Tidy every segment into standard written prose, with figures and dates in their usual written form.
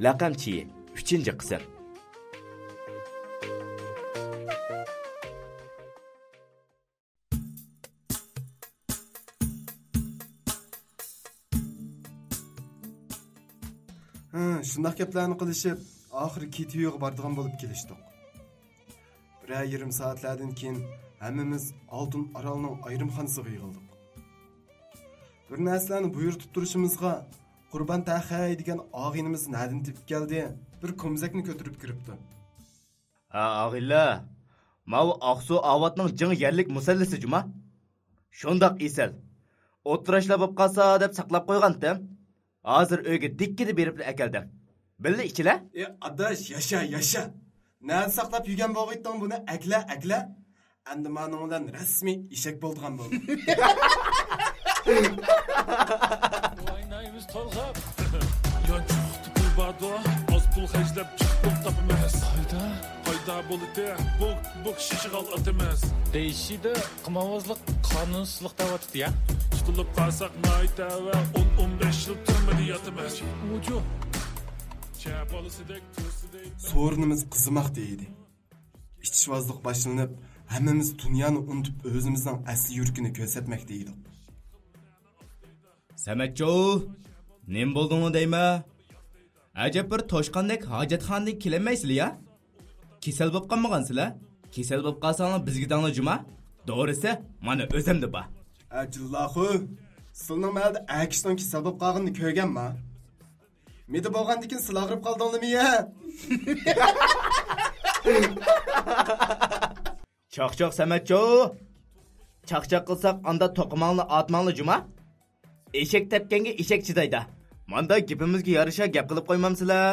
Laqamchi 3-qism. Shundaq gaplarni qilishib, oxiri Kitiyo'ga boradigan bo'lib kelishdik. Bir yarim soatlardan keyin hammamiz Oltin Orolning ayrimxonasiga yig'ildik. Bir narsalarni buyurtib turishimizga Qurban Taxay degan og'inimiz nadin tepib keldi. Bir ko'mzakni ko'tarib kiribdi. Og'illar, mau Aqsu Avatning jing yerlik musallisi juma. Shundaq esal. O'tirashlar bo'lib qolsa deb saqlab qo'ygandim. Hozir uyga dikkidi berib akeldim. Billi ichila? Adash, yasha. Nani saqlab yurgan bo'g'itdan buni akla. Endi mening bilan rasmiy eshak bo'lgan bo'ldi. Oynaymiz to'lg'ab. Yo'qdi pul bado, oz pul xajlab chiqib topamiz. Qayda bo'ldi? Bu kishi g'al atamiz. Deyishida qimavozlik qonunsizlik davatdi ya. Tutulib qolsak mayta va 10-15 yil turmada yotamiz. Uju. Sorunimiz qizimoqda edi. İchvozlik boshlanib, hammamiz dunyoni unutib o'zimizning asli yurtini ko'rsatmoqda edik. Samatjo, nim bo'ldingmi deyma? Ajab bir toshqandek hojatxonadan kelmaysizlar ya? Kesal bo'lib qolmagansizlar? Kesal bo'lib qolsanglar bizga dangla juma. To'g'risi, mana o'zimda bor. Ajillahu, sizning malda akishdan kesal bo'lib qolganini ko'rganmi? Meda bo'lgandan keyin silag'irib qoldingmi ya? Chaqchaq Samatjo. Chaqchaq qilsak anda to'qimangni atmangni juma. Eshak tepkanga eshak chidaydi. Manda gapimizga yarasha gap qilib qo'ymamsizlar?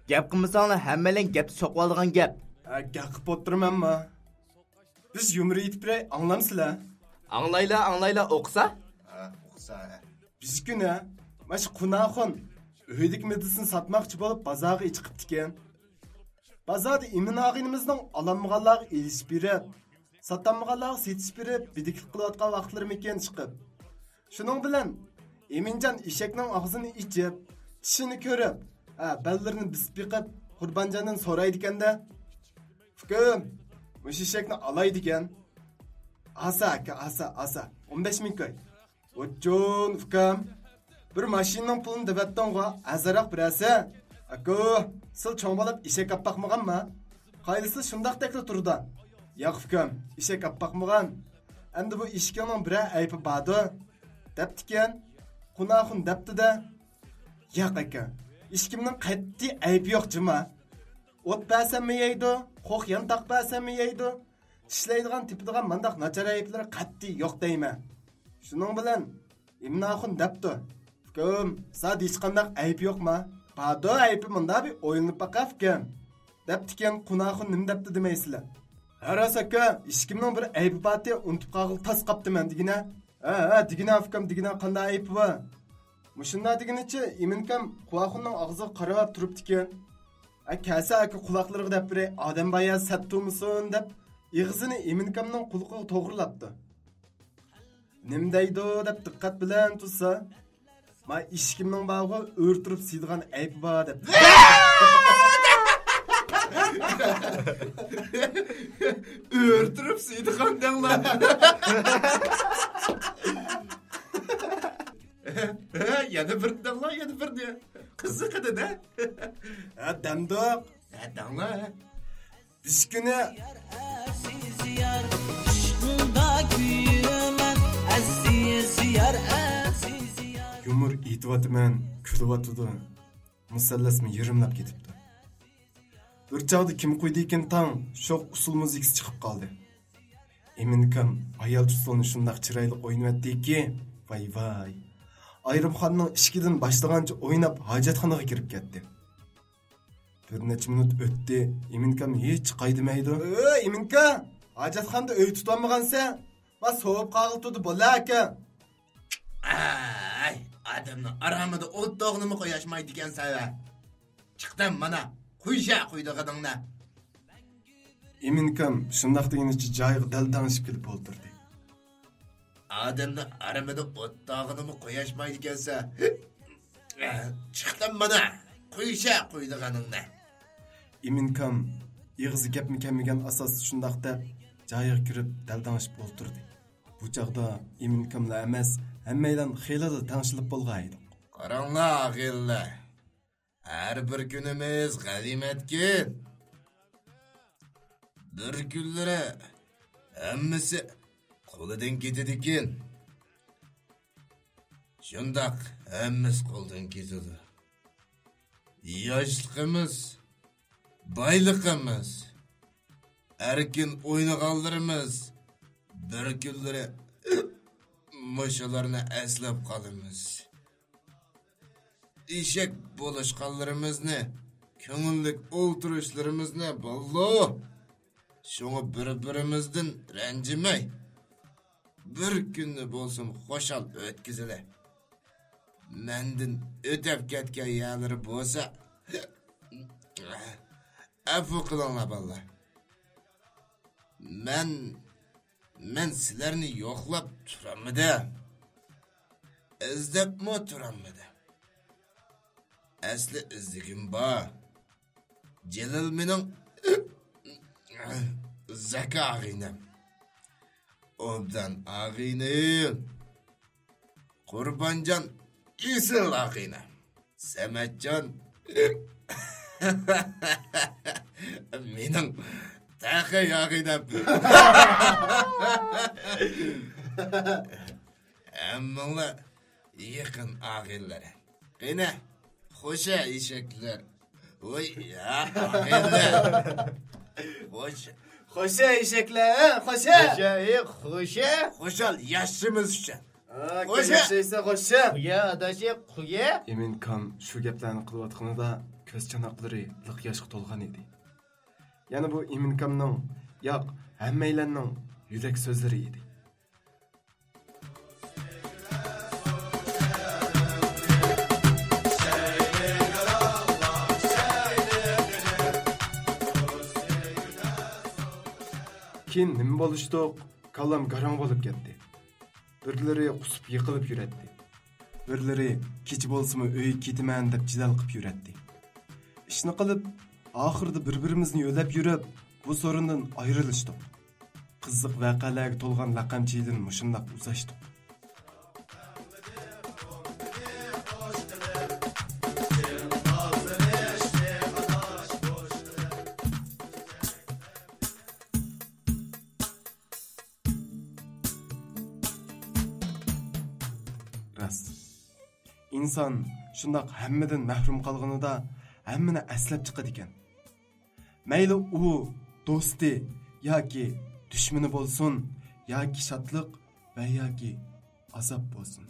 Gap qilmasanglar hammalang gap so'qib olgan gap. Gap qilib o'tirmanmi? Biz yumri yetib anglamsizlar? Anglayla o'qisa? O'qisa. Bizgina mash qunaxon Öydük medisini satmakçı bolup bazarga chiqibdi ekan. Bazarda Emin og'inimizning alanmaganlarga elish berib, satanmaganlarga setish berib, bidiklik qilayotgan vaqtlarım ekan chiqib. Shuning bilan Eminjon eshakning og'zini ichib, tishini ko'rib, ballarini bisib yiqib, Qurbanjondan so'raydi ekanda. Fikrim, mush eshakni olaydi ekan. Asa, 15 ming koy. O'chun fikrim. Bir maşinning pulini debattonga azaraq birasa. Ako, sil cho'mbalab eshak qapaqmaganmi? Qaylisi shundaq takla turdi. Yo'q fikrim, eshak qapaqmagan. Endi bu eshikning biri aybi badi. Debdikan, qunaxun debdi-da. Yo'q aka. Eshikimning qatti aybi yo'q jima. O't basammi yeydi, qo'q yan taqbasammi yeydi. Ishlaydigan tipidigan mandaq nachar ayblari qatti yo'q deyman. Shuning bilan imnaxun debdi. Fikrim, sad hech qanday ayb yo'qmi? Bado aybi munda bir o'yinib baqafkan. Debdikan qunaxun nim debdi demaysizlar. Haras aka, ishkimning bir aybi bati unutib qolib tas qaptiman digina. Digina fikrim, digina qanday aybi bor? Mushunda diginichi iminkam quloqning og'ziga qarab turibdi ekan. Kasa aka quloqlariga deb bir odam baya sattumsun deb ig'zini iminkamning qulqiga to'g'rilabdi. Nim deydi deb diqqat bilan tutsa, ma ishkimning bag'i o'rtirib siydigan ayb bor deb. O'rtirib siydigan denglar. Yana bir denglar, yana bir de. Qiziqdi da. Damdoq. Denglar. Biz kuni Yumur itivatman, kulvatudi. Musallasmi yerimlab ketibdi. Bir chog'da kim qo'ydi ekan tang, sho'q usul muzikasi chiqib qoldi. Eminkam ayol usulini shundaq chiroyli o'ynayapti-ki, vay. Ayrimxonning ishkidan boshlagancha o'ynab hojatxonaga kirib ketdi. Bir necha minut o'tdi, Eminkam hech qaydimaydi. Eminka, hojatxonada uy tutolmagansan, va so'yib qoldi bola aka. Ay, adamning aramida o'tdoqnimi qo'yashmaydi ekan sana. Chiqdim mana, quydig'idingni. Eminkam shundaq degenicha joyiga daldangishib kelib o'ltirdi. Adamning aramida o'tdoqnimi qo'yashmaydi ekansa. Chiqdim mana. Quyşa quydiganingni. İminkam ig'izi gapmi kelmagan asos shundoq deb joyiga kirib daldangishib o'ltirdi. Bu chaqda iminkamlar emas, hammaylar xiyla tangshilib bo'lgan edi. Qaranglar ag'illar. Har bir kunimiz g'animatkin. Bir kunlari hammasi qo'lidan ketadigan. Shundoq hammasi qo'ldan ketadi. Yoshligimiz, boyligimiz, erkin o'ynaganlarimiz bir kunlari mushularni eslab qolamiz. İşek bo'lishganlarimizni, ko'ngillik o'ltirishlarimizni bollo. Şunu bir-birimizden ranjimay. Bir kunni bo'lsin xo'shal o'tkazile. Mendin o'tib ketgan yerlari bo'lsa, afu qilinglar bollar. Men sizlarni yo'qlab turamidi? İzdepmi turamidi? Asli izdigim bor. Jalil mening Zaka ağinem. Obdan ağinem. Kurbancan İsil ağinem. Semetcan mening Taqiy ağinem. Ammalar yakın ağillar. Qani xo'sha eshaklar. Voy ya ağillar. Xo'sha eshaklar, xo'sha. Xo'shal yaşımız üçün. Xo'sha, xo'sha. Quya adashi, quya. Iminkam shu gaplarni qilayotganida ko'z chanoqlari liq yoshga to'lgan edi. Yana bu iminkamning, yo'q, hammaylarning yurak so'zlari edi. Keyin nima bo'lishdi? Kallam garang bo'lib ketdi. Birlari qusib yiqilib yuratdi. Birlari kech bo'lsa-mu uy ketaman deb jidal qilib yuratdi. Ishni qilib, oxirida bir-birimizni yo'lab yurib, bu sorundan ayrilishdik. Qiziq voqealarga to'lgan laqamchidan mushundoq uzashdik. İnsan shundoq hammadan mahrum qolganida hammani aslab chiqadi ekan. Mayli u do'sti yoki dushmani bo'lsin, yoki shodlik va yoki azob bo'lsin.